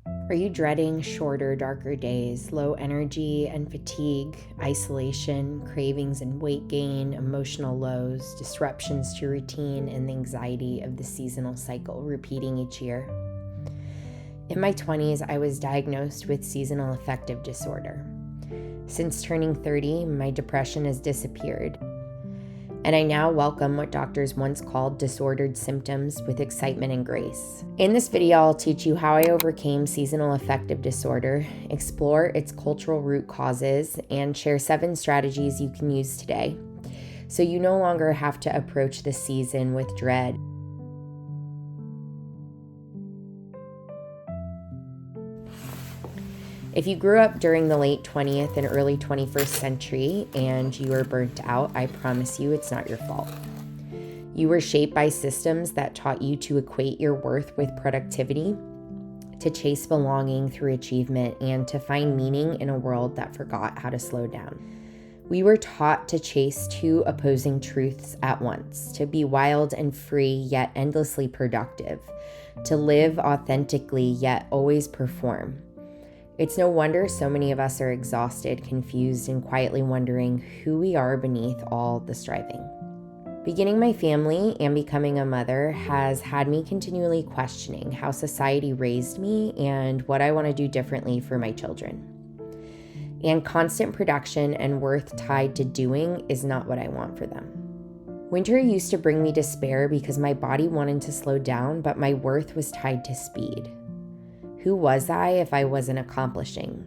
Are you dreading shorter, darker days, low energy and fatigue, isolation, cravings and weight gain, emotional lows, disruptions to routine, and the anxiety of the seasonal cycle repeating each year? In my 20s, I was diagnosed with seasonal affective disorder. Since turning 30, my depression has disappeared, and I now welcome what doctors once called disordered symptoms with excitement and grace. In this video, I'll teach you how I overcame seasonal affective disorder, explore its cultural root causes, and share 7 strategies you can use today, so you no longer have to approach the season with dread. If you grew up during the late 20th and early 21st century and you were burnt out, I promise you it's not your fault. You were shaped by systems that taught you to equate your worth with productivity, to chase belonging through achievement, and to find meaning in a world that forgot how to slow down. We were taught to chase 2 opposing truths at once, to be wild and free yet endlessly productive, to live authentically yet always perform. It's no wonder so many of us are exhausted, confused, and quietly wondering who we are beneath all the striving. Beginning my family and becoming a mother has had me continually questioning how society raised me and what I want to do differently for my children. And constant production and worth tied to doing is not what I want for them. Winter used to bring me despair because my body wanted to slow down, but my worth was tied to speed. Who was I if I wasn't accomplishing?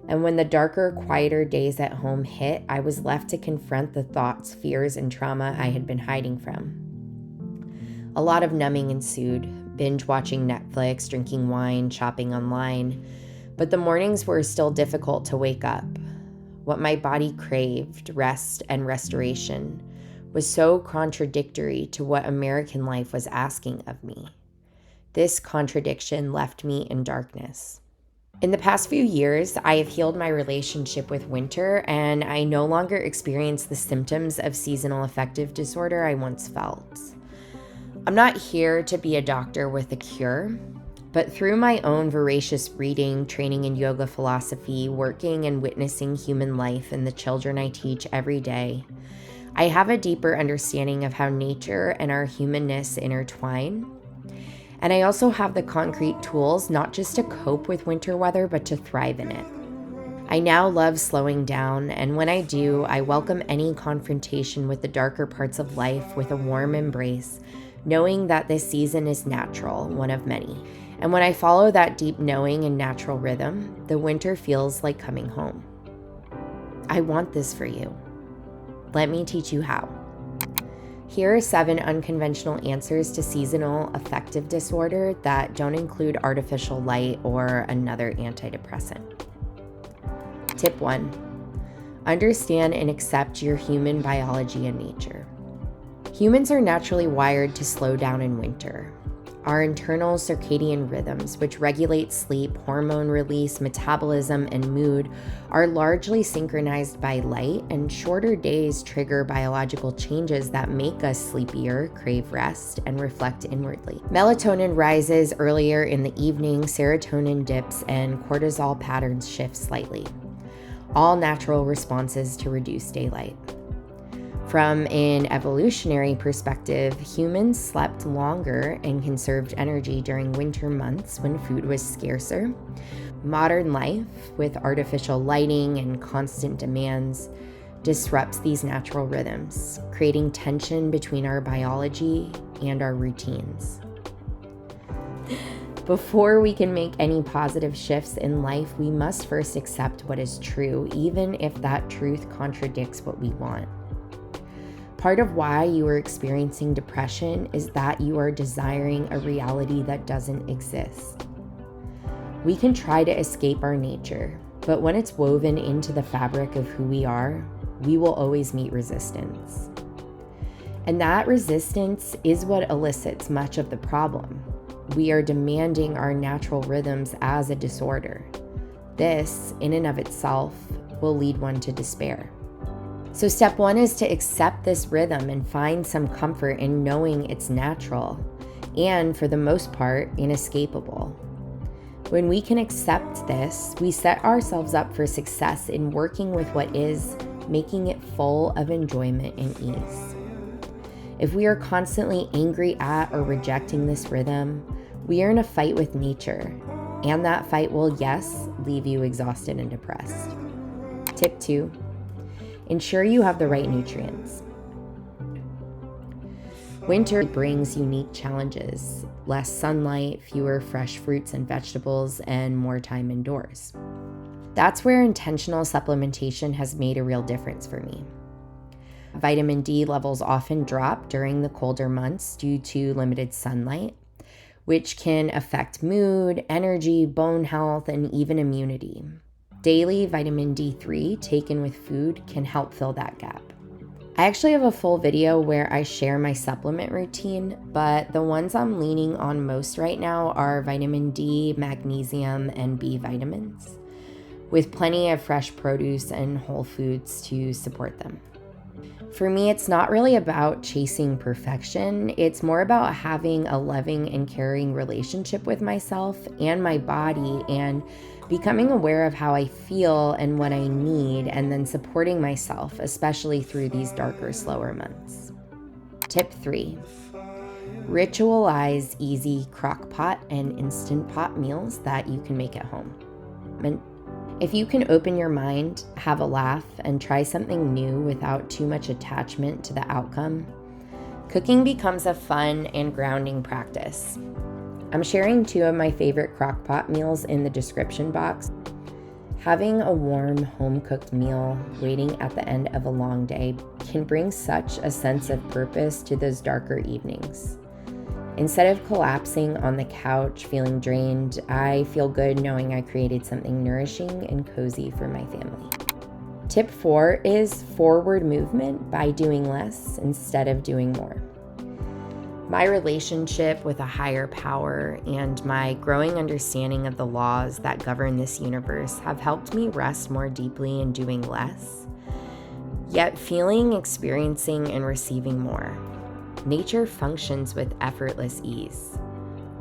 And when the darker, quieter days at home hit, I was left to confront the thoughts, fears, and trauma I had been hiding from. A lot of numbing ensued, binge watching Netflix, drinking wine, shopping online, but the mornings were still difficult to wake up. What my body craved, rest and restoration, was so contradictory to what American life was asking of me. This contradiction left me in darkness. In the past few years, I have healed my relationship with winter, and I no longer experience the symptoms of seasonal affective disorder I once felt. I'm not here to be a doctor with a cure, but through my own voracious reading, training in yoga philosophy, working and witnessing human life and the children I teach every day, I have a deeper understanding of how nature and our humanness intertwine. And I also have the concrete tools not just to cope with winter weather, but to thrive in it. I now love slowing down, and when I do, I welcome any confrontation with the darker parts of life with a warm embrace, knowing that this season is natural, one of many. And when I follow that deep knowing and natural rhythm, the winter feels like coming home. I want this for you. Let me teach you how. Here are 7 unconventional answers to seasonal affective disorder that don't include artificial light or another antidepressant. Tip 1. Understand and accept your human biology and nature. Humans are naturally wired to slow down in winter. Our internal circadian rhythms, which regulate sleep, hormone release, metabolism, and mood, are largely synchronized by light, and shorter days trigger biological changes that make us sleepier, crave rest, and reflect inwardly. Melatonin rises earlier in the evening, serotonin dips, and cortisol patterns shift slightly. All natural responses to reduced daylight. From an evolutionary perspective, humans slept longer and conserved energy during winter months when food was scarcer. Modern life, with artificial lighting and constant demands, disrupts these natural rhythms, creating tension between our biology and our routines. Before we can make any positive shifts in life, we must first accept what is true, even if that truth contradicts what we want. Part of why you are experiencing depression is that you are desiring a reality that doesn't exist. We can try to escape our nature, but when it's woven into the fabric of who we are, we will always meet resistance. And that resistance is what elicits much of the problem. We are demanding our natural rhythms as a disorder. This, in and of itself, will lead one to despair. So step 1 is to accept this rhythm and find some comfort in knowing it's natural and, for the most part, inescapable. When we can accept this, we set ourselves up for success in working with what is, making it full of enjoyment and ease. If we are constantly angry at or rejecting this rhythm, we are in a fight with nature, and that fight will, yes, leave you exhausted and depressed. Tip 2, ensure you have the right nutrients. Winter brings unique challenges, less sunlight, fewer fresh fruits and vegetables, and more time indoors. That's where intentional supplementation has made a real difference for me. Vitamin D levels often drop during the colder months due to limited sunlight, which can affect mood, energy, bone health, and even immunity. Daily vitamin D3 taken with food can help fill that gap. I actually have a full video where I share my supplement routine, but the ones I'm leaning on most right now are vitamin D, magnesium, and B vitamins, with plenty of fresh produce and whole foods to support them. For me, it's not really about chasing perfection. It's more about having a loving and caring relationship with myself and my body, and becoming aware of how I feel and what I need, and then supporting myself, especially through these darker, slower months. Tip 3, ritualize easy crock pot and instant pot meals that you can make at home. If you can open your mind, have a laugh, and try something new without too much attachment to the outcome, cooking becomes a fun and grounding practice. I'm sharing 2 of my favorite crock pot meals in the description box. Having a warm, home-cooked meal waiting at the end of a long day can bring such a sense of purpose to those darker evenings. Instead of collapsing on the couch feeling drained, I feel good knowing I created something nourishing and cozy for my family. Tip 4 is forward movement by doing less instead of doing more. My relationship with a higher power and my growing understanding of the laws that govern this universe have helped me rest more deeply in doing less, yet feeling, experiencing, and receiving more. Nature functions with effortless ease.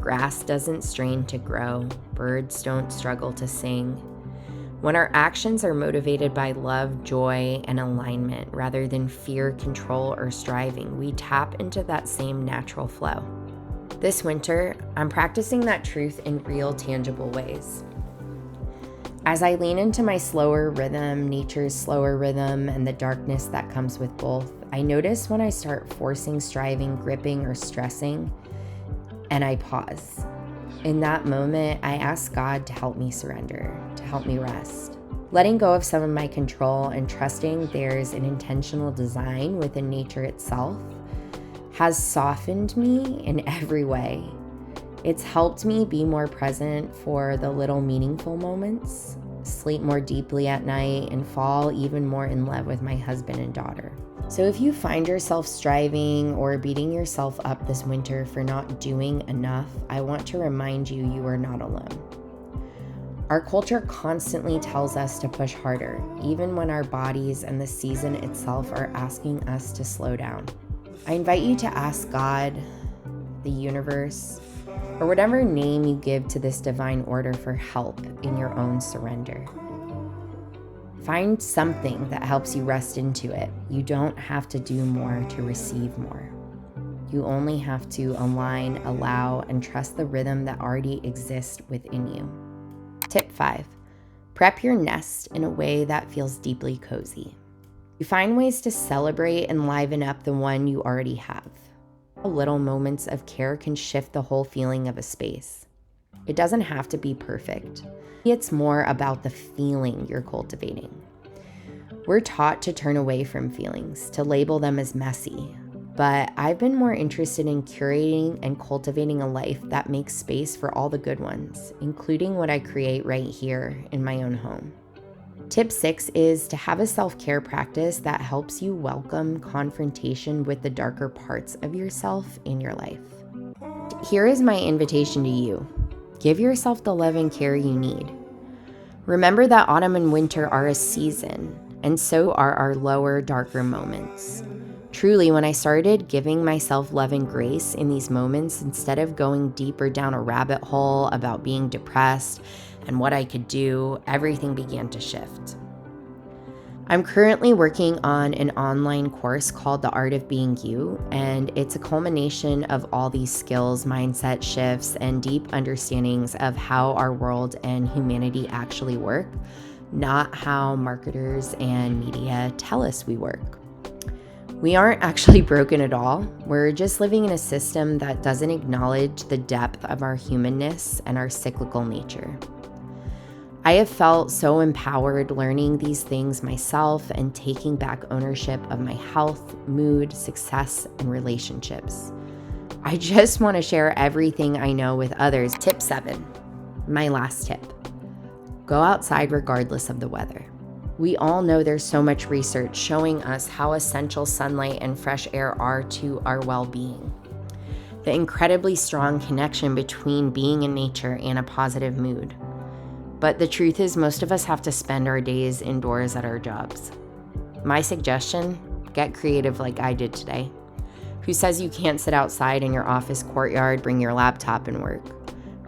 Grass doesn't strain to grow, birds don't struggle to sing. When our actions are motivated by love, joy, and alignment rather than fear, control, or striving, we tap into that same natural flow. This winter, I'm practicing that truth in real, tangible ways. As I lean into my slower rhythm, nature's slower rhythm, and the darkness that comes with both, I notice when I start forcing, striving, gripping, or stressing, and I pause. In that moment, I ask God to help me surrender, to help me rest. Letting go of some of my control and trusting there's an intentional design within nature itself has softened me in every way. It's helped me be more present for the little meaningful moments, sleep more deeply at night, and fall even more in love with my husband and daughter. So if you find yourself striving or beating yourself up this winter for not doing enough, I want to remind you, you are not alone. Our culture constantly tells us to push harder, even when our bodies and the season itself are asking us to slow down. I invite you to ask God, the universe, or whatever name you give to this divine order for help in your own surrender. Find something that helps you rest into it. You don't have to do more to receive more. You only have to align, allow, and trust the rhythm that already exists within you. Tip 5, prep your nest in a way that feels deeply cozy. You find ways to celebrate and liven up the one you already have. Little moments of care can shift the whole feeling of a space. It doesn't have to be perfect. It's more about the feeling you're cultivating. We're taught to turn away from feelings, to label them as messy, but I've been more interested in curating and cultivating a life that makes space for all the good ones, including what I create right here in my own home. Tip 6 is to have a self-care practice that helps you welcome confrontation with the darker parts of yourself in your life. Here is my invitation to you. Give yourself the love and care you need. Remember that autumn and winter are a season, and so are our lower, darker moments. Truly, when I started giving myself love and grace in these moments, instead of going deeper down a rabbit hole about being depressed and what I could do, everything began to shift. I'm currently working on an online course called The Art of Being You, and it's a culmination of all these skills, mindset shifts, and deep understandings of how our world and humanity actually work, not how marketers and media tell us we work. We aren't actually broken at all. We're just living in a system that doesn't acknowledge the depth of our humanness and our cyclical nature. I have felt so empowered learning these things myself and taking back ownership of my health, mood, success, and relationships. I just want to share everything I know with others. Tip 7, my last tip. Go outside regardless of the weather. We all know there's so much research showing us how essential sunlight and fresh air are to our well-being. The incredibly strong connection between being in nature and a positive mood. But the truth is, most of us have to spend our days indoors at our jobs. My suggestion, get creative like I did today. Who says you can't sit outside in your office courtyard, bring your laptop and work,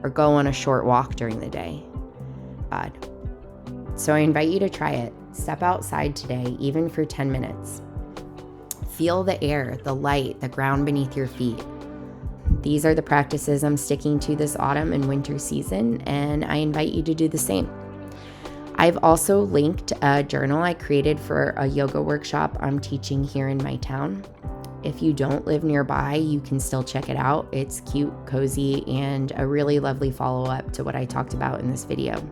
or go on a short walk during the day? God. So I invite you to try it. Step outside today, even for 10 minutes. Feel the air, the light, the ground beneath your feet. These are the practices I'm sticking to this autumn and winter season, and I invite you to do the same. I've also linked a journal I created for a yoga workshop I'm teaching here in my town. If you don't live nearby, you can still check it out. It's cute, cozy, and a really lovely follow-up to what I talked about in this video.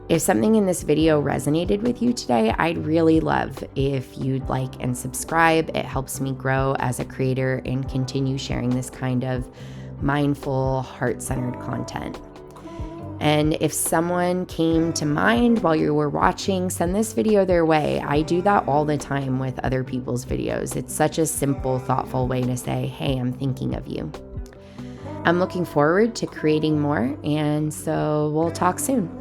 If something in this video resonated with you today, I'd really love if you'd like and subscribe. It helps me grow as a creator and continue sharing this kind of mindful, heart-centered content. And if someone came to mind while you were watching, send this video their way. I do that all the time with other people's videos. It's such a simple, thoughtful way to say, hey, I'm thinking of you. I'm looking forward to creating more, and so we'll talk soon.